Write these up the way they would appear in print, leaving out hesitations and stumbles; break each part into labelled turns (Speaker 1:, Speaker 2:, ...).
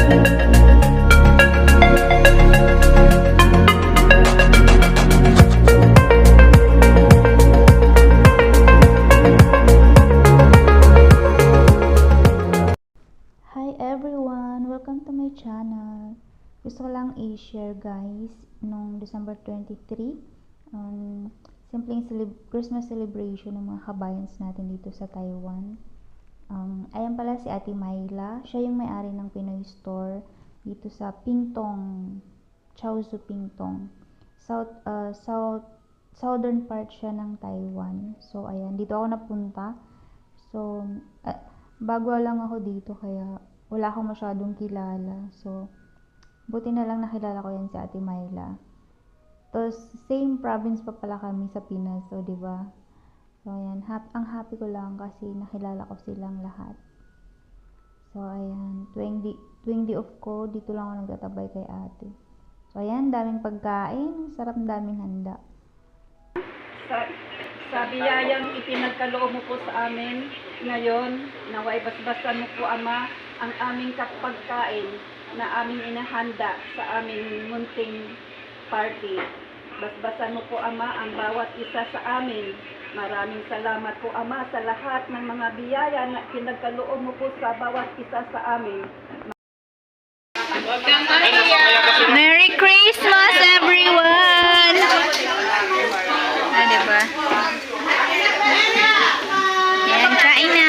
Speaker 1: Hi everyone! Welcome to my channel. Gusto ko lang i-share guys, nung December 23, simpleng Christmas celebration ng mga kabayans natin dito sa Taiwan. Ayan pala si Ate Myla. Siya yung may-ari ng Pinoy Store dito sa Pingtong, Chaosu Pingtong. Southern part siya ng Taiwan. So ayan, dito ako napunta. So bago lang ako dito kaya wala akong masyadong kilala. So buti na lang nakilala ko yan si Ate Myla. Tapos same province pa pala kami sa Pinas, so 'di ba? So ayan, ang happy ko lang kasi nakilala ko silang lahat. So ayan, tuwing day off ko, dito lang ako nagtatabay kay ate. So ayan, daming pagkain, sarap, daming handa.
Speaker 2: Sa biyayang ipinagkaloob mo po sa amin ngayon, naway basbasan mo po, Ama, ang aming pagkain na aming inahanda sa aming munting party. Basbasan mo po, Ama, ang bawat isa sa amin. Maraming salamat po, Ama, sa lahat ng mga biyaya na pinagkaloob mo po sa bawat isa sa amin.
Speaker 3: Merry Christmas, everyone! Diba? Yan, kain na.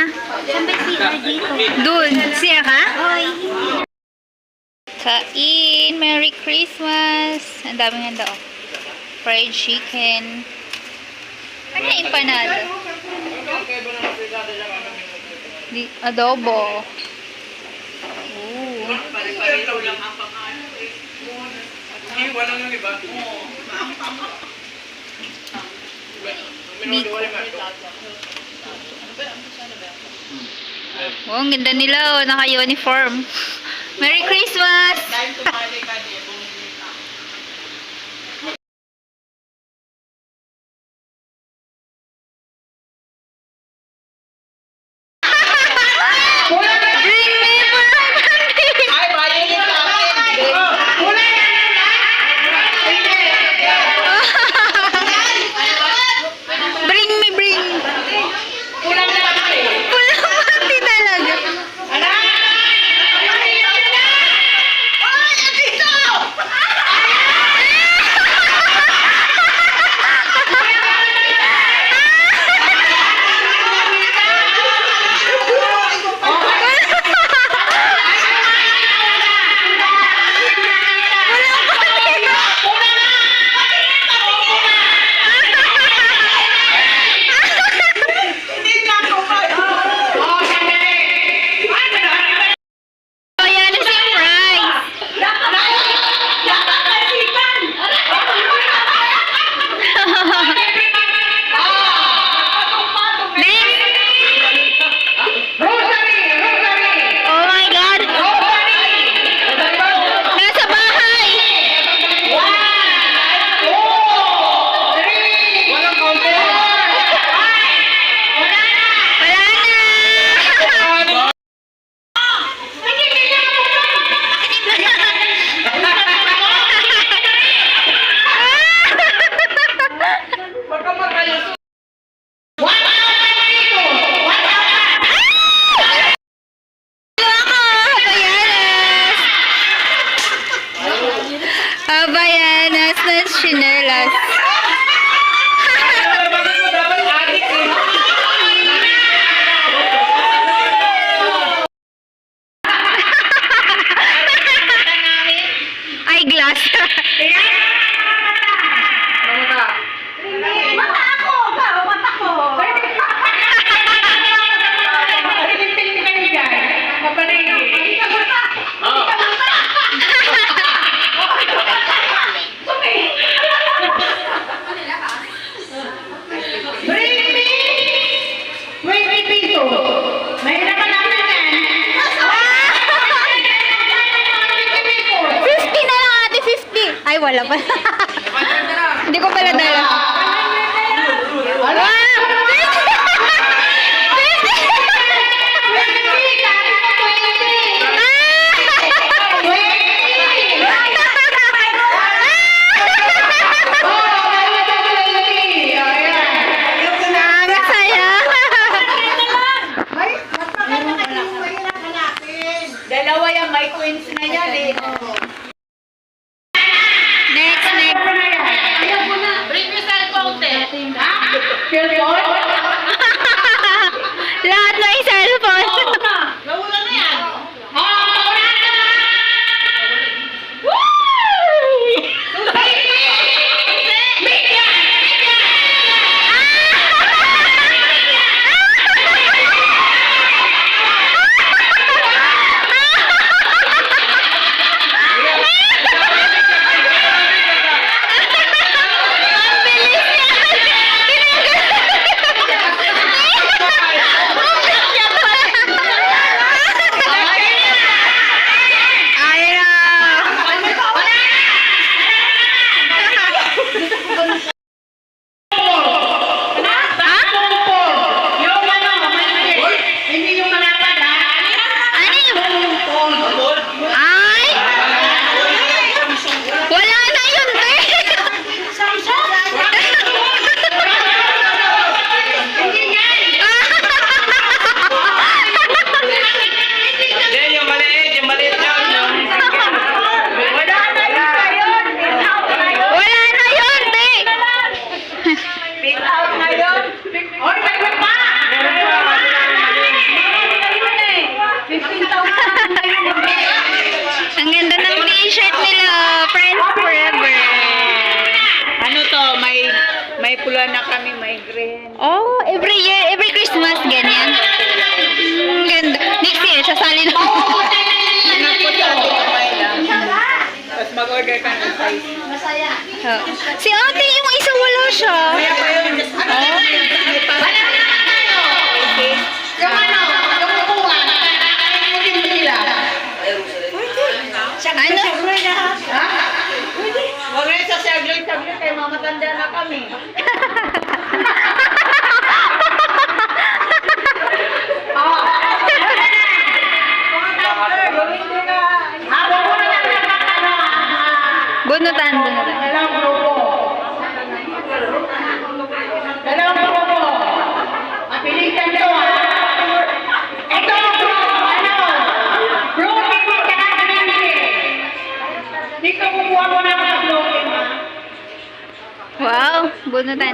Speaker 3: Dun, siya ka? Kain, Merry Christmas. Ang daming handa, oh. Fried chicken. Ano yung empanada? Adobo. Ooh. Oh, ang ganda nila, oh. Naka-uniform. Merry Christmas! Habayanas na chinelas. Eyeglass.
Speaker 2: Mata ako! Mata ko!
Speaker 3: Ay, wala pa. Hindi ko pala dala. Wow!
Speaker 2: dalawa yan, may twins na yan eh.
Speaker 3: Next.
Speaker 2: Bring your cellphone, te. Ha? Cellphone?
Speaker 3: Lahat may cellphone.
Speaker 2: Nawala na yan.
Speaker 3: Ang ganda ng t-shirt nila, Friends Forever.
Speaker 2: Ano to, may pula na kami, may green.
Speaker 3: Oh, every year, every Christmas, ganyan. Ang ganda. Next year, sasali na.
Speaker 2: Tapos mag-order ka ng size.
Speaker 3: Oh. Si ate, yung isa wala siya.
Speaker 2: Kaya pa yun, yung ano, yung upuan, kakainin mo nila.
Speaker 3: Ano?
Speaker 2: Ha? Huwag rin sa saglit kaya mamatanda na kami.
Speaker 3: Bunutan.
Speaker 2: Dalawang grupo. Mapilitan to ha. Ito, floating mo ka na kanina. Di ka kumuha mo na mga floating ha.
Speaker 3: Wow, bunutan.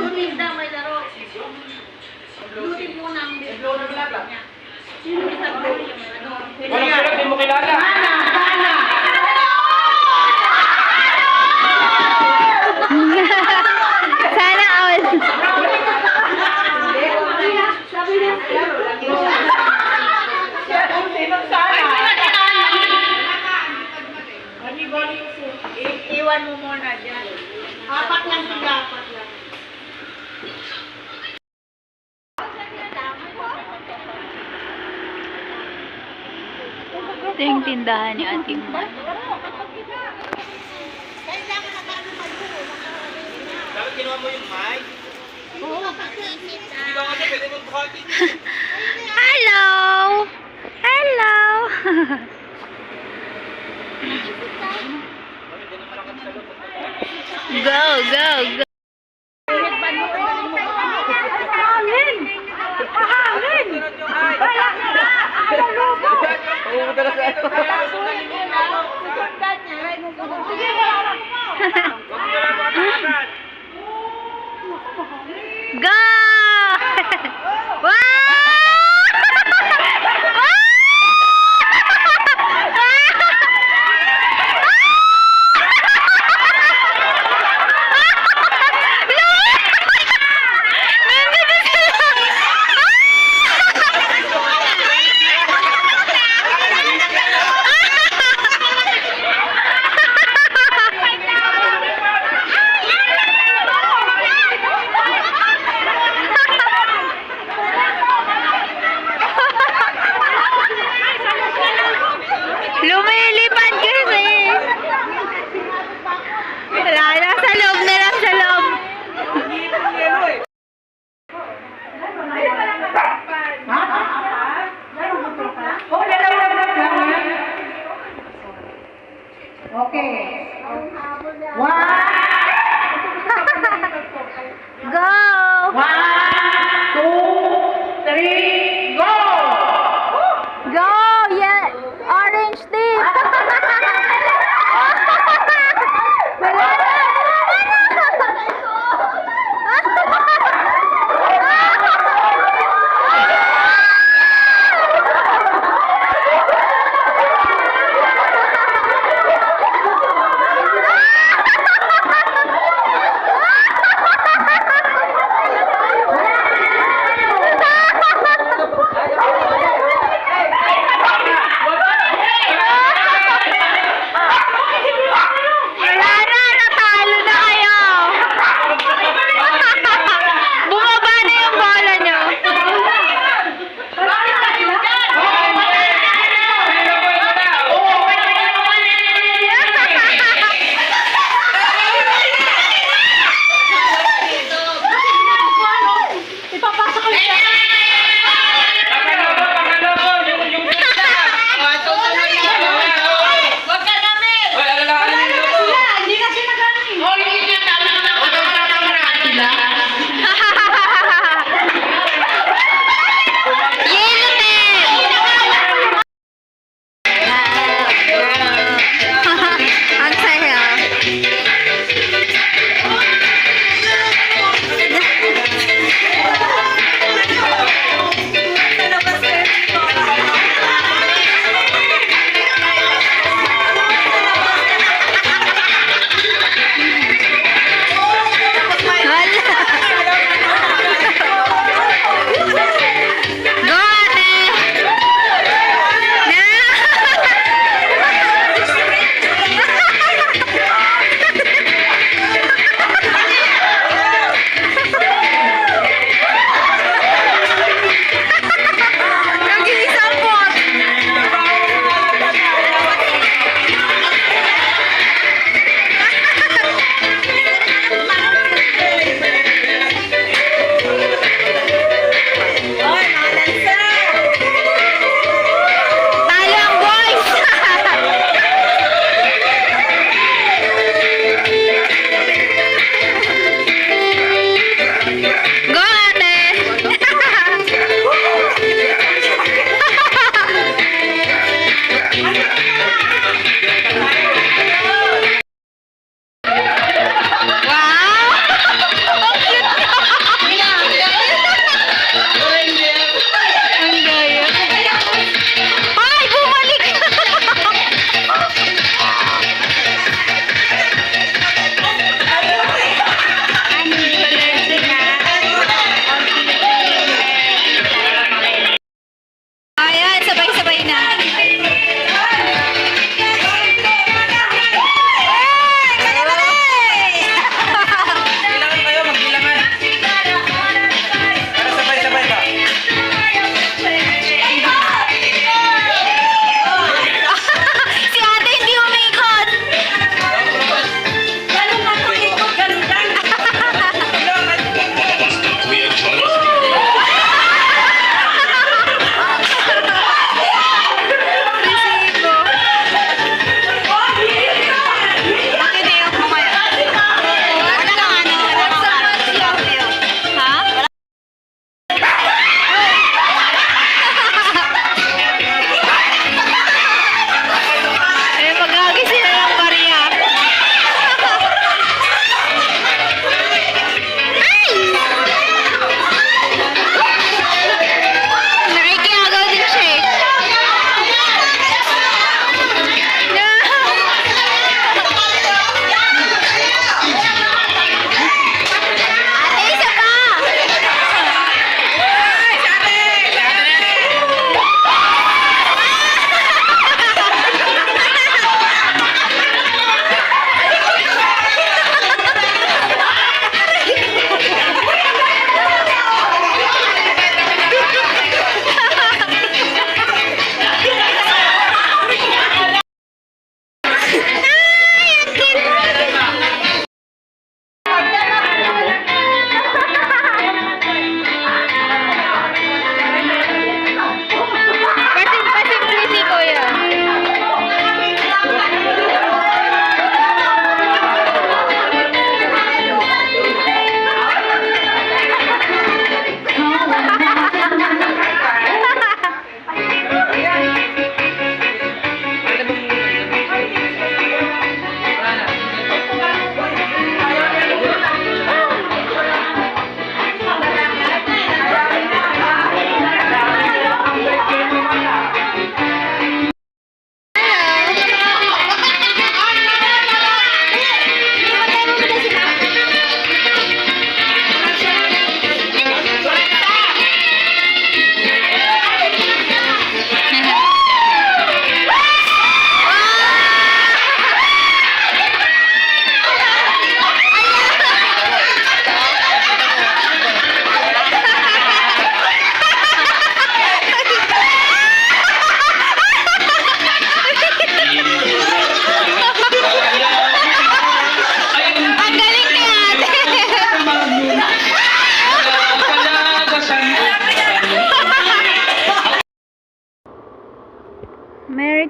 Speaker 2: Wala mo kilala. Sana.
Speaker 3: Sana all.
Speaker 2: Iwan mo muna dyan. Apat lang sila, apat lang.
Speaker 3: Ito yung tindahan ni Ate Ma.
Speaker 4: Dapat ginawa mo yung mic? Oo. Hindi ba kasi pwede mo buhati?
Speaker 3: Hello! Hello! Go, go, go! Go! Wow! Lumilipad kasi. Wala na, sa loob na lang, sa loob.
Speaker 2: Okay.
Speaker 3: Go!
Speaker 2: 1, 2, 3, go!
Speaker 3: Go! Yeah! Orange team!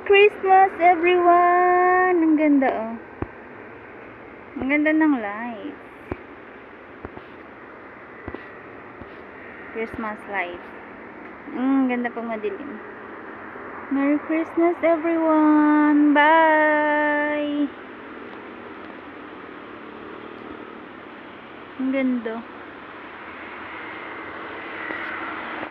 Speaker 3: Christmas, everyone! Ang ganda, oh. Ang ganda ng lights. Christmas lights. Ang ganda pag madilim. Merry Christmas, everyone! Bye! Ang ganda.